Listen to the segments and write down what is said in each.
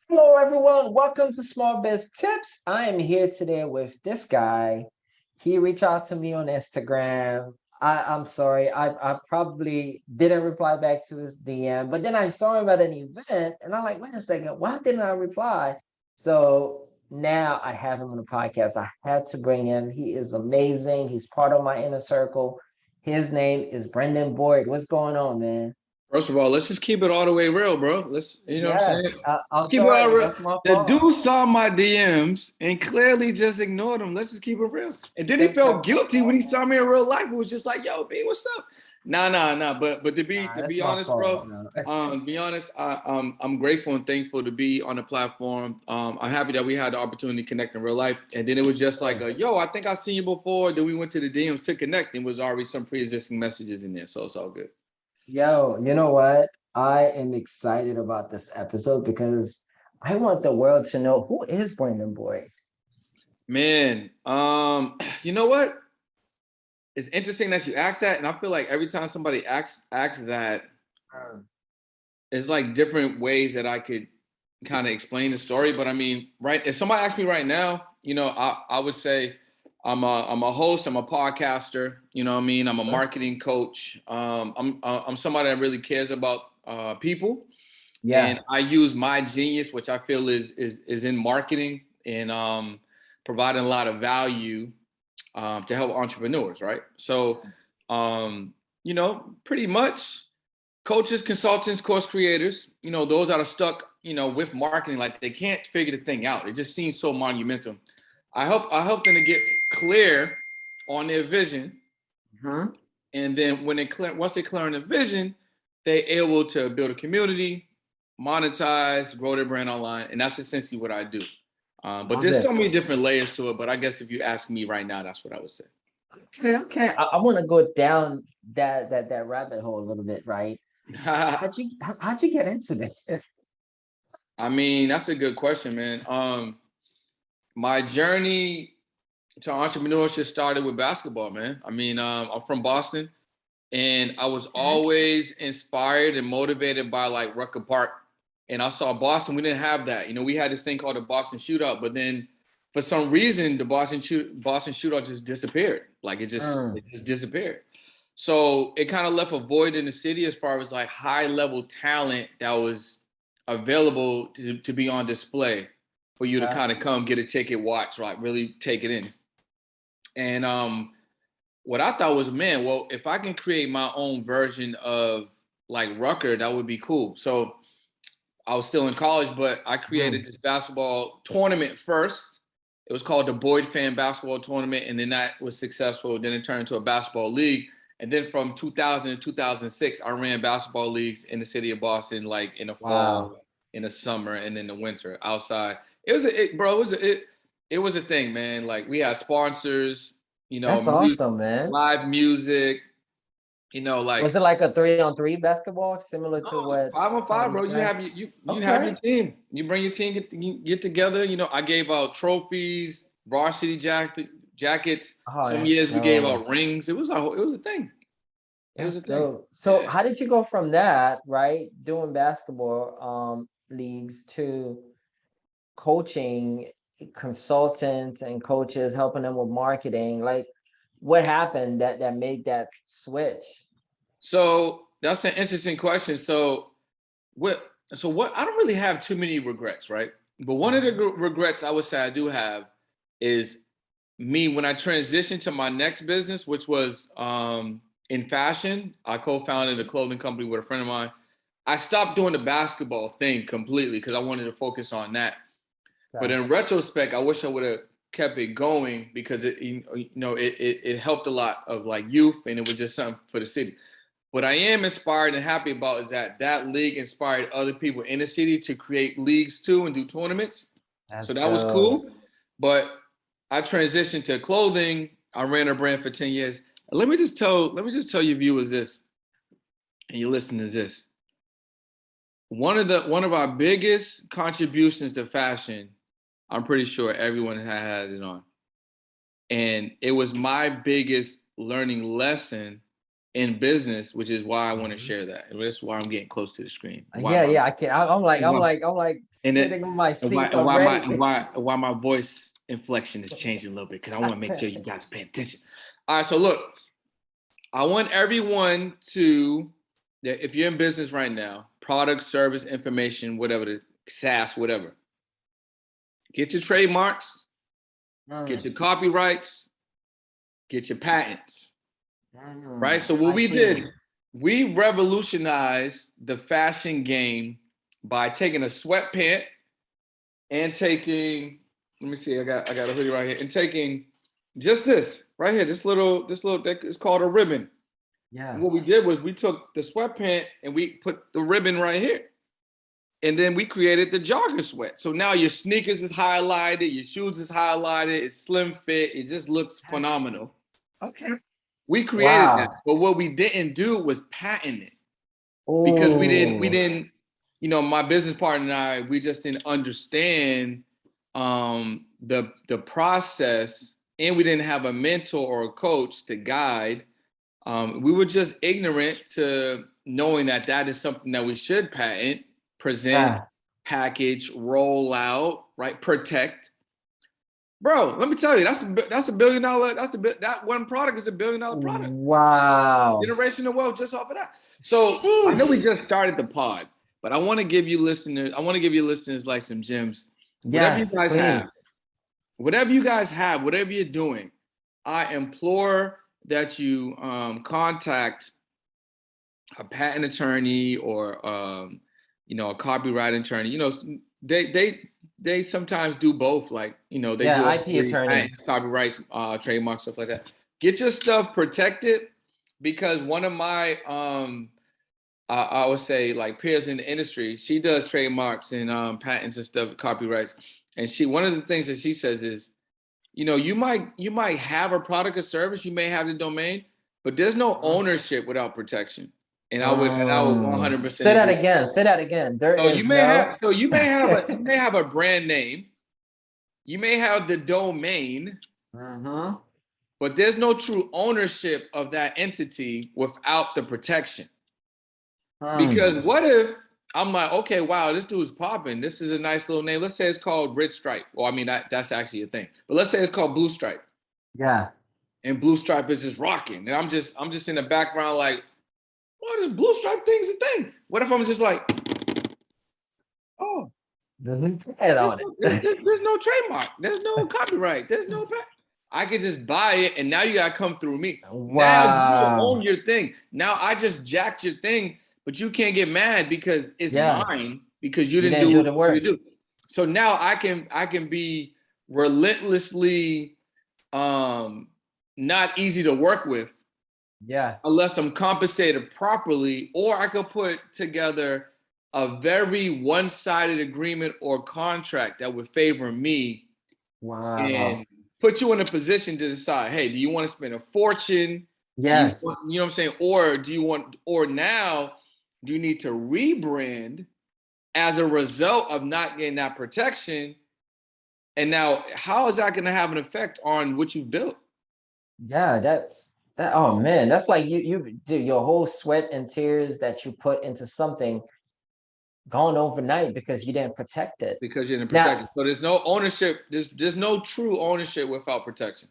Hello, everyone. Welcome to Small Biz Tips. I am here today with this guy. He reached out to me on Instagram. I'm sorry, I probably didn't reply back to his DM, but then I saw him at an event and I'm like, wait a second, why didn't I reply? So now I have him on the podcast. I had to bring him. He is amazing. He's part of my inner circle. His name is Brendan Boyd. What's going on, man? First of all, let's just keep it all the way real, bro. You know what I'm Yes, saying? I'm Keep it all sorry. real. That's my The fault. dude saw my DMs and clearly just ignored them. Let's just keep it real. And then he felt That's my guilty when he fault. saw me in real life. It was just like, yo, B, what's up? Nah. But to be Nah, to that's be my honest, fault. bro, No. be honest, I'm grateful and thankful to be on the platform. I'm happy that we had the opportunity to connect in real life. And then it was just like, Sure. yo, I think I've seen you before. Then we went to the DMs to connect, and was already some pre-existing messages in there, so it's all good. Yo, you know what? I am excited about this episode because I want the world to know who is Brandon Boyd. Man, you know what? It's interesting that you ask that, and I feel like every time somebody asks that, Mm. it's like different ways that I could kind of explain the story. But I mean, right? If somebody asked me right now, I would say I'm a host, I'm a podcaster. You know what I mean? I'm a Huh? marketing coach. I'm somebody that really cares about people, and Yeah. I use my genius, which I feel is in marketing and providing a lot of value to help entrepreneurs, right? So, um, pretty much coaches, consultants, course creators, those that are stuck, with marketing, like they can't figure the thing out. It just seems so monumental. I help them to get clear on their vision, Hmm. and then once they clear on the vision, they're able to build a community, monetize, grow their brand online, and that's essentially what I do. But Love there's so it. many different layers to it. But I guess if you ask me right now, that's what I would say. Okay. I want to go down that rabbit hole a little bit, right? How'd you get into this? I mean, that's a good question, man. My journey to entrepreneurship started with basketball, man. I mean, I'm from Boston, and I was Okay. always inspired and motivated by like Rucker Park. And I saw Boston. We didn't have that. We had this thing called the Boston Shootout, but then for some reason, the Boston Shootout just disappeared. Like Mm, it just disappeared. So it kind of left a void in the city as far as like high level talent that was available to be on display for you to okay. kind of come get a ticket, watch, like really take it in. And what I thought was, man, well, if I can create my own version of like Rucker, that would be cool. So I was still in college, but I created Mm, this basketball tournament first. It was called the Boyd Fan Basketball Tournament, and then that was successful. Then it turned into a basketball league. And then from 2000 to 2006, I ran basketball leagues in the city of Boston, like in the wow. fall, in the summer, and in the winter outside. It was a thing, man. Like we had sponsors, That's music, awesome, man. live music, like Was it like a 3-on-3 basketball, similar to no, what 5 on 5, some of bro. these You guys? have you have Okay. your team. You bring your team, get together. I gave out trophies, varsity jackets. Oh, Some that's years we gave dope. out rings. It was a thing. It was a That's thing. dope. So Yeah. how did you go from that, right, doing basketball leagues to coaching consultants and coaches, helping them with marketing? Like what happened that made that switch? So that's an interesting question. What what I don't really have too many regrets, right? But one of the Mhm. regrets I would say I do have is me when I transitioned to my next business, which was in fashion. I co-founded a clothing company with a friend of mine. I stopped doing the basketball thing completely because I wanted to focus on that. But Okay. in retrospect, I wish I would have kept it going because it helped a lot of like youth, and it was just something for the city. What I am inspired and happy about is that league inspired other people in the city to create leagues too and do tournaments. So That's that was dope. cool. But I transitioned to clothing. I ran a brand for 10 years. Let me just tell your viewers this, and you listen to this. One of our biggest contributions to fashion, I'm pretty sure everyone had it on. And it was my biggest learning lesson in business, which is why I want to Mhm. share that. And that's why I'm getting close to the screen. Yeah, yeah, I can. I'm like And it sitting on my and why seats and why my and already. why my voice inflection is changing a little bit because I want to make sure you guys pay attention. All right, so look, I want everyone to that if you're in business right now, product, service, information, whatever the SaaS, whatever, get your trademarks, get Mm, your copyrights, get your patents. Right. So what we did, IPs. we revolutionized the fashion game by taking a sweatpant and taking, let me see, I got a hoodie right here, and taking just this right here, this little it's called a ribbon. And Yeah. what we did was we took the sweatpant and we put the ribbon right here. And then we created the jogger sweat. So now your sneakers is highlighted, your shoes is highlighted, it's slim fit, it just looks That's phenomenal. okay. We created that, Wow. but what we didn't do was patent it because we Oh, didn't, my business partner and I, we just didn't understand the process, and we didn't have a mentor or a coach to guide. We were just ignorant to knowing that that is something that we should patent, present, yeah. package, roll out, right, protect. Bro, let me tell you, that's $1 billion. That one product is $1 billion product. Wow. Generational wealth just off of that. So I know we Sheesh. just started the pod, but I want to give you listeners, like some gems. Whatever you Yes, guys have, please. whatever you're doing, I implore that you contact a patent attorney or a copyright attorney. They they they sometimes do both. Like they Yeah, do all IP three: patents, attorneys. copyrights, trademarks, stuff like that. Get your stuff protected because one of my I would say like peers in the industry, she does trademarks and patents and stuff, copyrights, and one of the things that she says is, you might have a product or service, you may have the domain, but there's no Mhm. ownership without protection. And I would Say 100% that agree. again. Say that again. There So you is may no. have so you may have a brand name, you may have the domain, Mm-hmm. but there's no true ownership of that entity without the protection. Because what if I'm like, okay, wow, this dude's popping. This is a nice little name. Let's say it's called Red Stripe. Well, I mean that's actually a thing. But let's say it's called Blue Stripe. Yeah. And Blue Stripe is just rocking. And I'm just in the background like, oh, this Blue Stripe thing's a thing. What if I'm just like, oh, Doesn't it there's on no, it. there's no trademark, there's no copyright, there's no I could just buy it, and now you gotta come through me. Now you Wow. own your thing. Now I just jacked your thing, but you can't get mad because it's Yeah. mine because you You didn't didn't do do what the you need work. to do. So now I can be relentlessly um not easy to work with Yeah. unless I'm compensated properly, or I could put together a very one-sided agreement or contract that would favor me Wow. and put you in a position to decide, hey, do you want to spend a fortune? Do you Yeah. want, you know what I'm saying? Or do you want, or now do you need to rebrand as a result of not getting that protection? And now, how is that going to have an effect on what you've built? Yeah. That's that. Oh man, that's like you do your whole sweat and tears that you put into something gone overnight because you didn't protect it. Because you're in Now, protected. So there's no ownership. There's no true ownership without protection.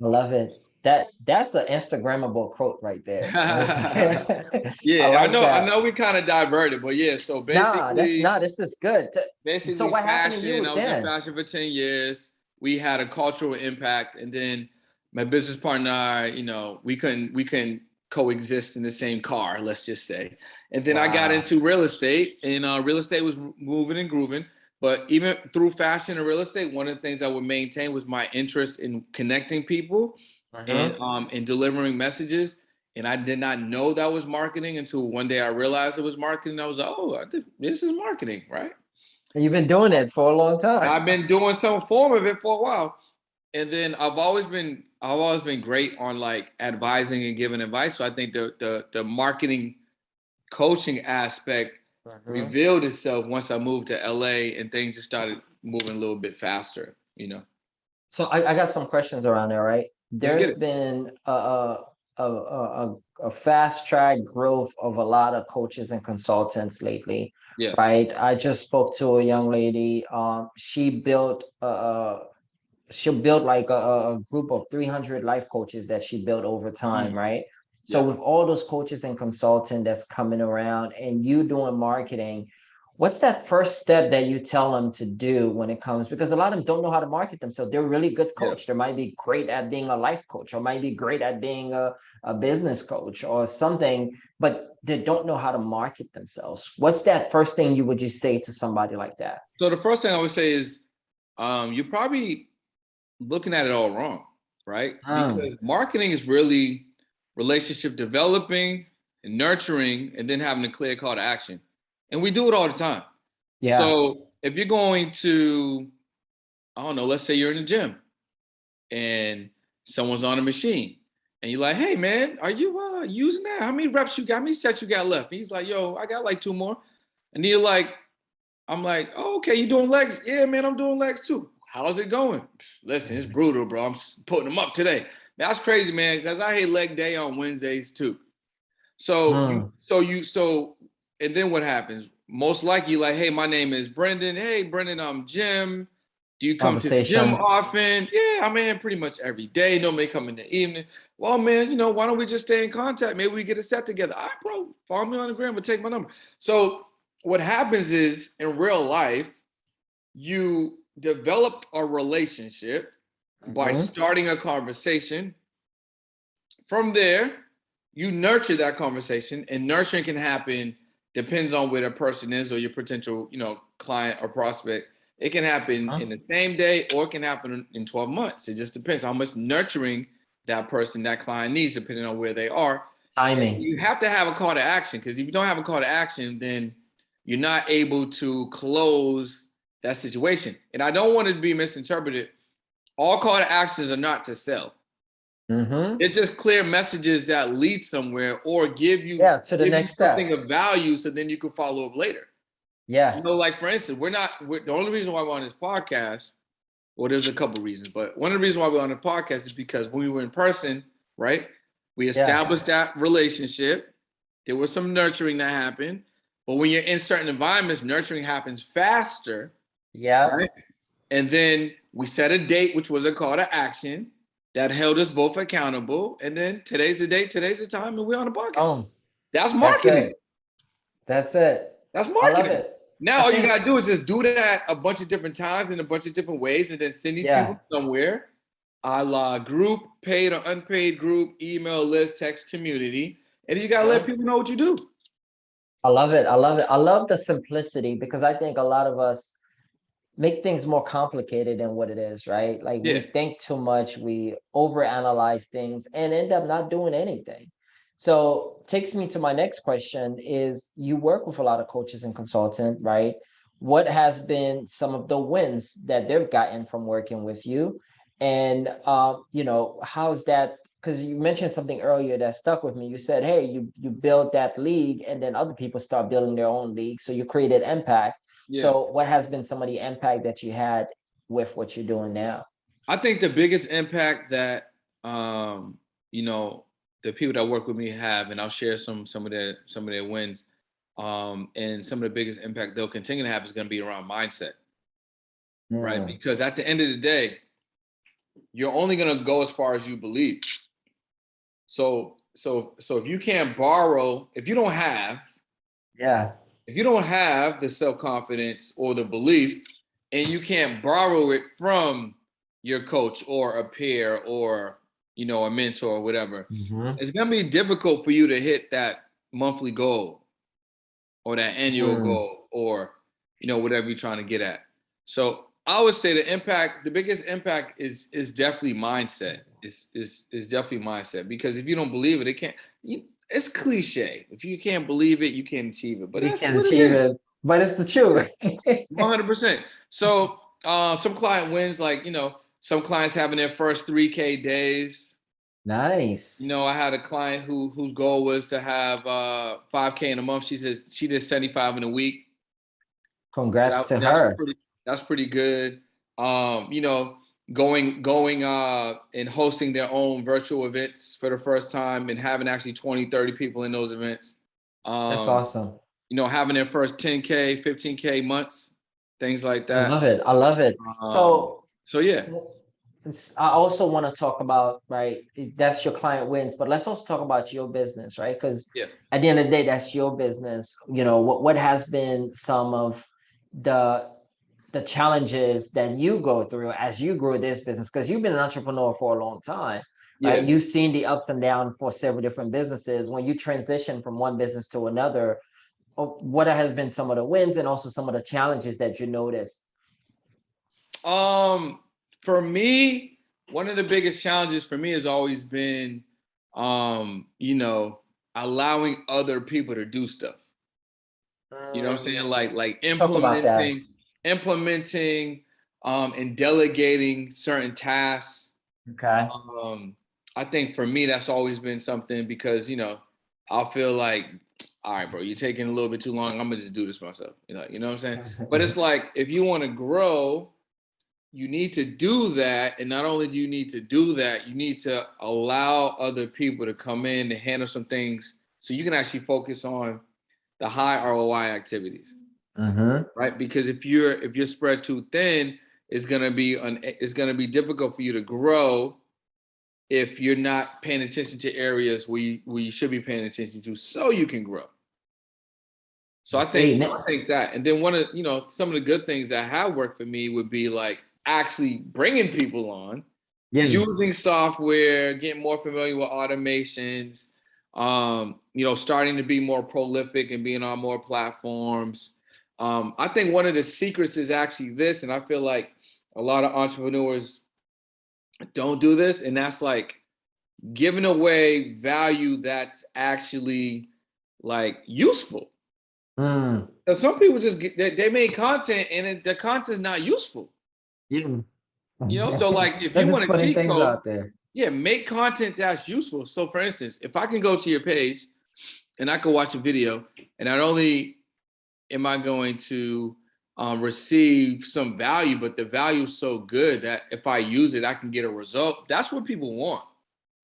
I love it. That's an Instagrammable quote right there. I Yeah, I like know. I that. know we kind of diverted, but yeah. So Nah, that's basically, not. This is good. So basically what happened to fashion. you I was in then? fashion for 10 years. We had a cultural impact, and then my business partner and I, we couldn't coexist in the same car, let's just say. And then I got Wow. into real estate, and real estate was moving and grooving. But even through fashion and real estate, one of the things I would maintain was my interest in connecting people Uh-huh. and delivering messages. And I did not know that was marketing until one day I realized it was marketing. I was like, oh, this is marketing, right? And you've been doing it for a long time. I've been doing some form of it for a while. And then I've always been great on like advising and giving advice. So I think the marketing coaching aspect Uh-huh. revealed itself once I moved to LA and things just started moving a little bit faster. So I got some questions around there, right? Let's get There's it. been a fast track growth of a lot of coaches and consultants lately, Yeah. right? I just spoke to a young lady. She'll build like a group of 300 life coaches that she built over time, Mm. right? So Yeah. with all those coaches and consultant that's coming around and you doing marketing, what's that first step that you tell them to do when it comes? Because a lot of them don't know how to market themselves. They're a really good Yeah. coach. They might be great at being a life coach or might be great at being a business coach or something, but they don't know how to market themselves. What's that first thing you would just say to somebody like that? So the first thing I would say is you're probably looking at it all wrong, right? Mm, Because marketing is really relationship developing and nurturing and then having a clear call to action. And we do it all the time. yeah. So if you're going to, I don't know, let's say you're in the gym and someone's on a machine and you're like, hey man, are you using that? How many reps you got? How many sets you got left? And he's like, yo, I got like two more. And then you're like, I'm like, oh, okay, you doing legs? Yeah, man, I'm doing legs too. How's it going? Listen, it's brutal, bro. I'm putting them up today. That's crazy, man, because I hate leg day on Wednesdays too. Mm, And then what happens? Most likely, like, hey, my name is Brendan. Hey, Brendan, I'm Jim. Do you come to the gym conversation. often? Yeah, I'm in pretty much every day. Normally come in the evening. Well, man, why don't we just stay in contact? Maybe we get a set together. All right, bro, follow me on the gram, but take my number. So what happens is in real life, you develop a relationship by Mhm. starting a conversation. From there, you nurture that conversation, and nurturing can happen depends on where the person is or your potential, client or prospect. It can happen Huh? in the same day or it can happen in 12 months. It just depends how much nurturing that person, that client needs, depending on where they are. And Timing. you have to have a call to action because if you don't have a call to action, then you're not able to close that situation. And I don't want it to be misinterpreted. All call to actions are not to sell. Hmm. It's just clear messages that lead somewhere or give you Yeah, to the give you next something step. of value so then you can follow up later. Yeah, Like for instance, the only reason why we're on this podcast, well, there's a couple reasons, but one of the reasons why we're on the podcast is because when we were in person, right, we yeah, established that relationship. There was some nurturing that happened, but when you're in certain environments, nurturing happens faster, yeah. right? And then we set a date, which was a call to action that held us both accountable. And then today's the date, today's the time, and we're on the podcast. Oh, That's that's marketing. it. That's it. That's I love marketing. it. Now I all you think, gotta do is just do that a bunch of different times in a bunch of different ways, and then send these people yeah. somewhere, a la group, paid or unpaid group, email list, text community, and you gotta let Mhm. people know what you do. I love it. I love it. I love the simplicity because I think a lot of us make things more complicated than what it is, right? Like Yeah, we think too much, we overanalyze things and end up not doing anything. So takes me to my next question is you work with a lot of coaches and consultant, right? What has been some of the wins that they've gotten from working with you? And how's that? Because you mentioned something earlier that stuck with me. You said, hey, you built that league and then other people start building their own league. So you created impact. yeah. So what has been some of the impact that you had with what you're doing now? I think the biggest impact that um, you know the people that work with me have, and I'll share some of their wins, and some of the biggest impact they'll continue to have is going to be around mindset, right? Mm, Because at the end of the day, you're only going to go as far as you believe. So if you can't borrow, yeah. if you don't have the self confidence or the belief, and you can't borrow it from your coach or a peer or a mentor or whatever, Hmm. it's gonna be difficult for you to hit that monthly goal or that annual Mm, goal or whatever you're trying to get at. So I would say the biggest impact is definitely mindset. Is definitely mindset because if you don't believe it, it can't. It's cliche. If you can't believe it, you can't achieve it. But you that's can what it achieve is. it, but it's the truth. 100%. So some client wins, like some clients having their first 3K days. Nice. I had a client whose goal was to have 5K in a month. She says she did 75 in a week. Congrats That, to that's her. pretty that's pretty good. Um, you know, going and hosting their own virtual events for the first time and having actually 20, 30 people in those events. That's Um, awesome. Having their first 10K, 15K months, things like I that. love it. I love it. Um, So so yeah, I also want to talk about, right, that's your client wins, but let's also talk about your business, right? Because yeah. at the end of the day, that's your business. You know, what has been some of the the challenges that you go through as you grow this business? Because you've been an entrepreneur for a long time, right? Yeah. You've seen the ups and downs for several different businesses. When you transition from one business to another, what has been some of the wins and also some of the challenges that you noticed? Um, for me, one of the biggest challenges for me has always been, allowing other people to do stuff. You know what I'm saying? Like Let's talk about that. implementing, and delegating certain tasks. Okay. Um, I think for me, that's always been something because, I'll feel like, all right, bro, you're taking a little bit too long. I'm gonna just do this myself. You know what I'm saying? But it's like if you want to grow, you need to do that. And not only do you need to do that, you need to allow other people to come in and handle some things so you can actually focus on the high ROI activities, Mm-hmm. right? Because if you're spread too thin, it's gonna be difficult for you to grow if you're not paying attention to areas where you should be paying attention to so you can grow. So I I think see. I think that, and then one of some of the good things that have worked for me would be like actually bringing people on, Yeah. using software, getting more familiar with automations, starting to be more prolific and being on more platforms. I think one of the secrets is actually this, and I feel like a lot of entrepreneurs don't do this, and that's like giving away value that's actually like useful. Mm. Because some people just they make content and the content is not useful. Yeah. So like if They're you want just a putting cheat things code, out there. yeah, make content that's useful. So for instance, if I can go to your page and I can watch a video, and not only am I going to receive some value, but the value is so good that if I use it, I can get a result. That's what people want.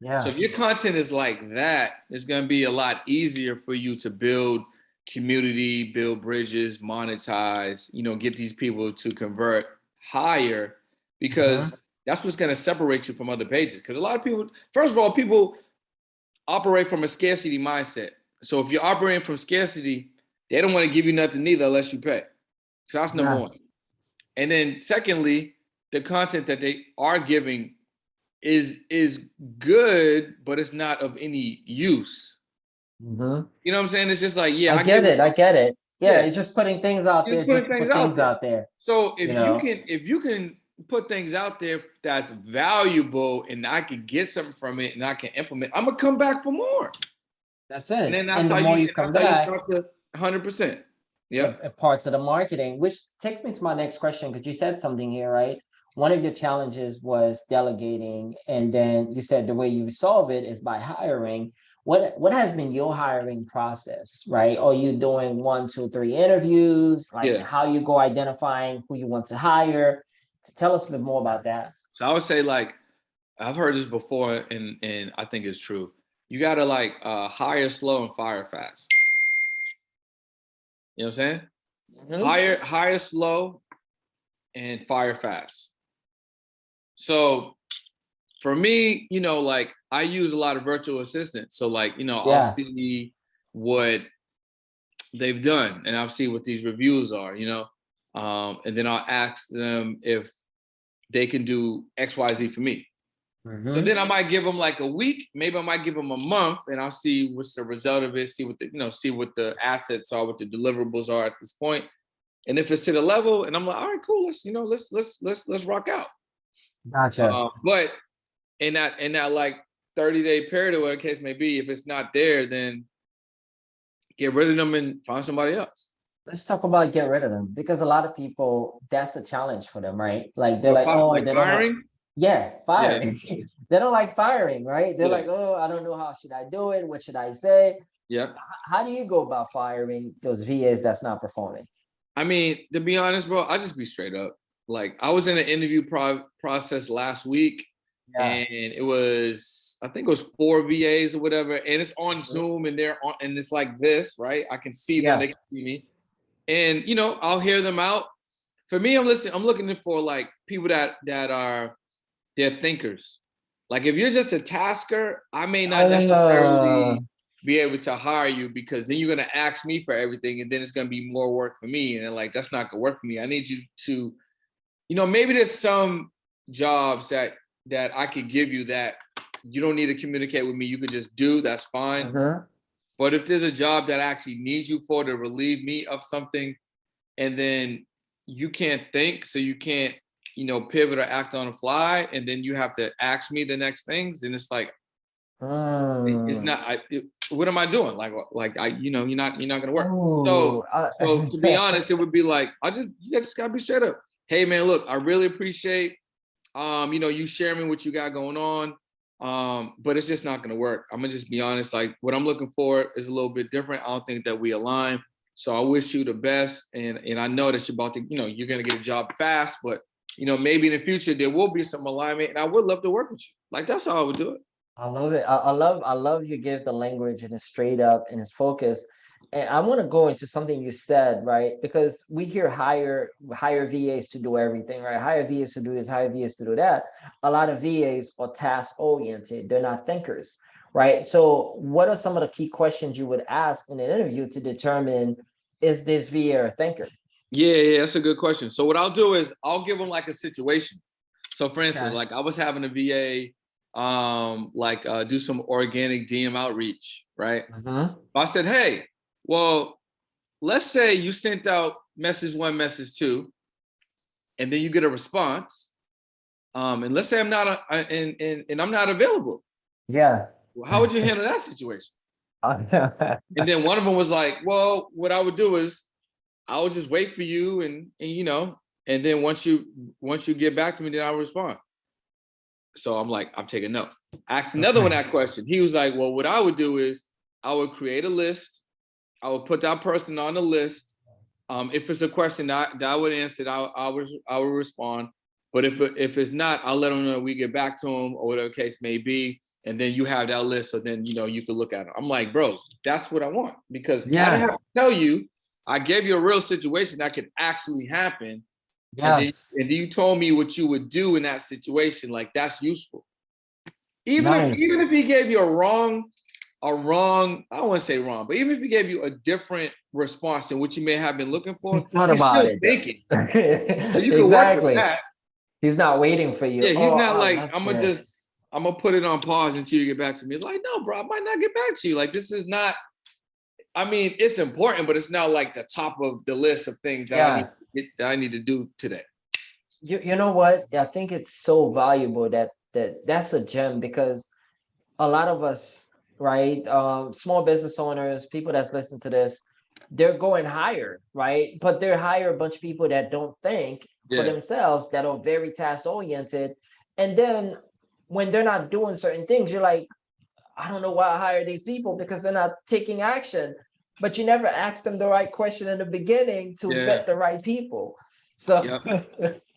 So Yeah. if your content is like that, it's going to be a lot easier for you to build community, build bridges, monetize, get these people to convert higher because Mm-hmm. that's what's going to separate you from other pages. Because a lot of people, first of all, people operate from a scarcity mindset. So if you're operating from scarcity, they don't want to give you nothing either unless you pay. So that's number Yeah. one. And then secondly, the content that they are giving is good, but it's not of any use. Mm-hmm. You know what I'm saying? It's just like, yeah, I I give get it. it. I get it. Yeah, Yeah, you're just putting things out just there putting just to things put out things there. out there, So you if you know. can if you can put things out there that's valuable and I can get something from it and I can implement, I'm gonna come back for more. That's And it. then that's And the how more you you and come that's how you back, start to 100%. Yep. parts of the marketing, which takes me to my next question, because you said something here, right? One of your challenges was delegating, and then you said the way you solve it is by hiring. What has been your hiring process, right? Are you doing one, two, three interviews? Like Yeah. how you go identifying who you want to hire? Tell us a bit more about that. So I would say like I've heard this before and I think it's true. You gotta like hire slow and fire fast. You know what I'm saying? Mhm. Hire slow and fire fast. So for me, like I use a lot of virtual assistants. So like, I'll Yeah. see what they've done and I'll see what these reviews are, and then I'll ask them if they can do XYZ for me. So Hmm. then I might give them like a week, maybe I might give them a month, and I'll see what's the result of it, see what the assets are, what the deliverables are at this point. And if it's to the level, and I'm like, all right, cool, let's rock out. Gotcha. But in that like 30-day period or whatever the case may be, if it's not there, then get rid of them and find somebody else. Let's talk about get rid of them, because a lot of people, that's a challenge for them, right? Like they're like, oh, Like they don't like, firing, yeah, yeah, firing. They don't like firing, right? They're yeah, like, oh, I don't know, how should I do it? What should I say? yeah. How do you go about firing those VAs that's not performing? I mean, to be honest, bro, I just be straight up. like I was in an interview process last week, Yeah. and it was, I think it was 4 VAs or whatever, and it's on Mhm. Zoom, and they're on, and it's like this, right? I can see them, Yeah. they can see me, and I'll hear them out. For me, I'm listening. I'm looking for like people that are, they're thinkers. Like if you're just a tasker, I may not Uh, necessarily be able to hire you, because then you're gonna ask me for everything, and then it's gonna be more work for me, and then, like, that's not gonna work for me. I need you to, maybe there's some jobs that I could give you that you don't need to communicate with me. You could just do. That's fine. mhm. But if there's a job that I actually need you for to relieve me of something, and then you can't think, so you can't, pivot or act on the fly, and then you have to ask me the next things, then it's like, it's Mm. not. What am I doing? Like you're not gonna work. Ooh, So so to be honest, it would be like, you just gotta be straight up. Hey man, look, I really appreciate you sharing me what you got going on. But it's just not gonna work. I'm gonna just be honest. Like what I'm looking for is a little bit different. I don't think that we align. So I wish you the best, and I know that you're about to, you're gonna get a job fast, but maybe in the future there will be some alignment, and I would love to work with you. Like that's how I would do it. I love it. I love you give the language and it's straight up and it's focused. And I want to go into something you said, right? Because we hear hire VAs to do everything, right? Hire VAs to do this, hire VAs to do that. A lot of VAs are task oriented. They're not thinkers, right? So what are some of the key questions you would ask in an interview to determine, is this VA a thinker? Yeah, that's a good question. So what I'll do is I'll give them like a situation. So for instance, Okay. like I was having a VA do some organic DM outreach, right? Mm-hmm. I said, hey, well, let's say you sent out message one, message two, and then you get a response. And let's say I'm not and I'm not available. Yeah. Well, how would you handle that situation? Uh, And then one of them was like, well, what I would do is I would just wait for you, and and then once you get back to me, then I'll respond. So I'm like, I'm taking note. I asked another one that question. He was like, well, what I would do is I would create a list. I would put that person on the list. If it's a question that I would answer, I would respond. But if it's not, I'll let them know we get back to them, or whatever the case may be. And then you have that list, so then you can look at it. I'm like, bro, that's what I want, because I didn't yeah. have to tell you. I gave you a real situation that could actually happen, and then Yes. and then you told me what you would do in that situation. Like that's useful. Even if Nice. he gave you a wrong, I don't want to say wrong, but even if he gave you a different response than what you may have been looking for, What he's about still it thinking. though? So you can work with Exactly. that. He's not waiting for you. Yeah, he's Oh, not I like, love this. I'm gonna put it on pause until you get back to me. It's like, no, bro, I might not get back to you. Like this is not, I mean, it's important, but it's not like the top of the list of things that Yeah. I need to do today. You know what? I think it's so valuable that's a gem because a lot of us, right? Small business owners, people that's listening to this, they're going higher, right? But they're hire a bunch of people that don't think for Yeah, themselves, that are very task oriented. And then when they're not doing certain things, you're like, I don't know why I hire these people because they're not taking action. But you never ask them the right question in the beginning to yeah, vet the right people. So yeah,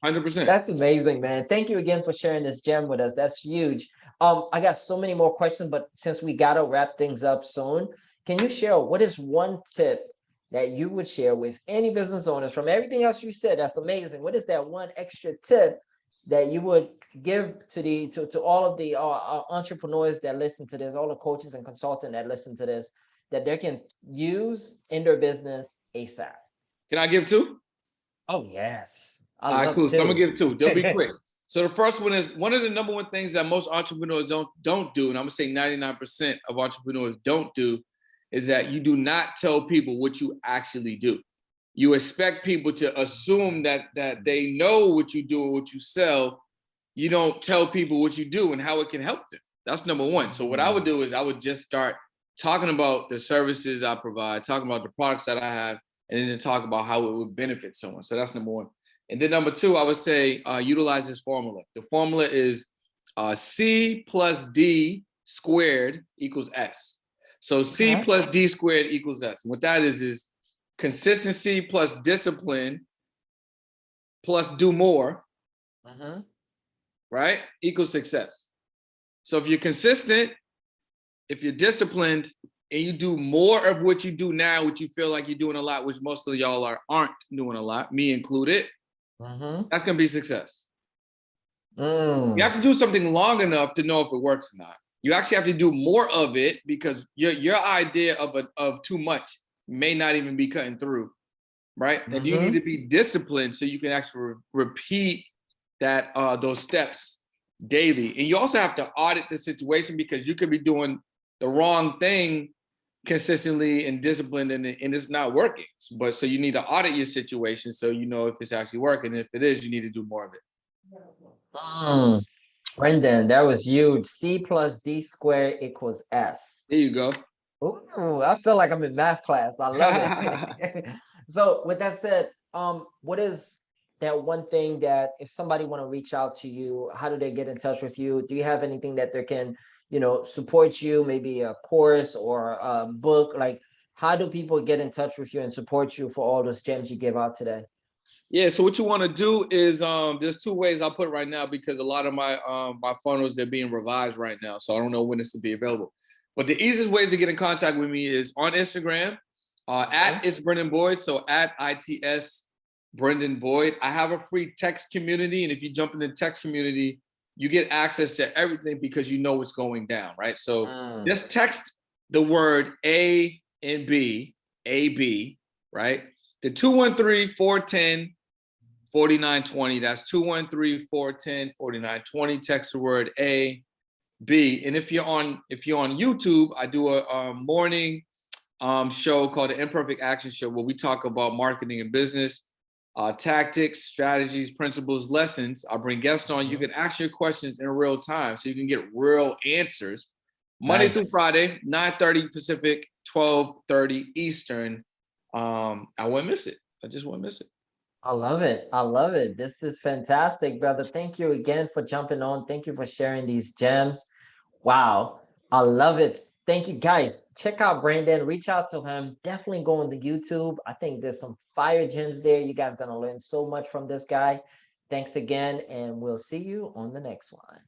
100%. that's amazing, man. Thank you again for sharing this gem with us. That's huge. I got so many more questions, but since we gotta wrap things up soon, can you share what is one tip that you would share with any business owners from everything else you said? That's amazing. What is that one extra tip that you would give to all of the entrepreneurs that listen to this, all the coaches and consultants that listen to this, that they can use in their business ASAP? Can I give two? Oh yes, I All right, love cool. So I'm gonna to. give two. They'll be quick. So the first one is, one of the number one things that most entrepreneurs don't do, and I'm gonna say 99% of entrepreneurs don't do, is that you do not tell people what you actually do. You expect people to assume that they know what you do or what you sell. You don't tell people what you do and how it can help them. That's number one. So what I would do is I would just start talking about the services I provide, talking about the products that I have, and then talk about how it would benefit someone. So that's number one. And then number two, I would say utilize this formula. The formula is C plus D squared equals S. So C Okay. plus D squared equals S. And what that is consistency plus discipline plus do more, Mm-hmm. right, equals success. So if you're consistent, if you're disciplined, and you do more of what you do now, which you feel like you're doing a lot, which most of y'all aren't doing a lot, me included, Mm-hmm. that's gonna be success. You Mm. have to do something long enough to know if it works or not. You actually have to do more of it because your idea of too much may not even be cutting through, right? And you need Mm-hmm. to be disciplined so you can actually repeat that those steps daily. And you also have to audit the situation because you could be doing the wrong thing consistently and disciplined and it's not working. But so you need to audit your situation so you know if it's actually working. If it is, you need to do more of it. Mm. Brendan, that was huge. C plus D squared equals S. There you go. Ooh, I feel like I'm in math class. I love it. So with that said, what is that one thing that if somebody want to reach out to you, how do they get in touch with you? Do you have anything that they can, support you, maybe a course or a book? Like, how do people get in touch with you and support you for all those gems you give out today? Yeah, so what you want to do is there's two ways I'll put right now because a lot of my funnels they're being revised right now. So I don't know when this will be available. But the easiest ways to get in contact with me is on Instagram, at Okay. it's Brendan Boyd. So at ITS Brendan Boyd. I have a free text community, and if you jump in the text community, you get access to everything because you know what's going down, right? So Mm. just text the word A and B, AB, right? The 213-410-4920. That's 213-410-4920. Text the word A, B. And if you're on YouTube, I do a morning show called the Imperfect Action Show where we talk about marketing and business, tactics, strategies, principles, lessons. I bring guests on. You Mhm. can ask your questions in real time so you can get real answers. Monday through Nice. Friday, 9:30 Pacific, 12:30 Eastern. I wouldn't miss it. I just wouldn't miss it. I love it. I love it. This is fantastic, brother. Thank you again for jumping on. Thank you for sharing these gems. Wow. I love it. Thank you, guys. Check out Brandon. Reach out to him. Definitely go on the YouTube. I think there's some fire gems there. You guys gonna learn so much from this guy. Thanks again, and we'll see you on the next one.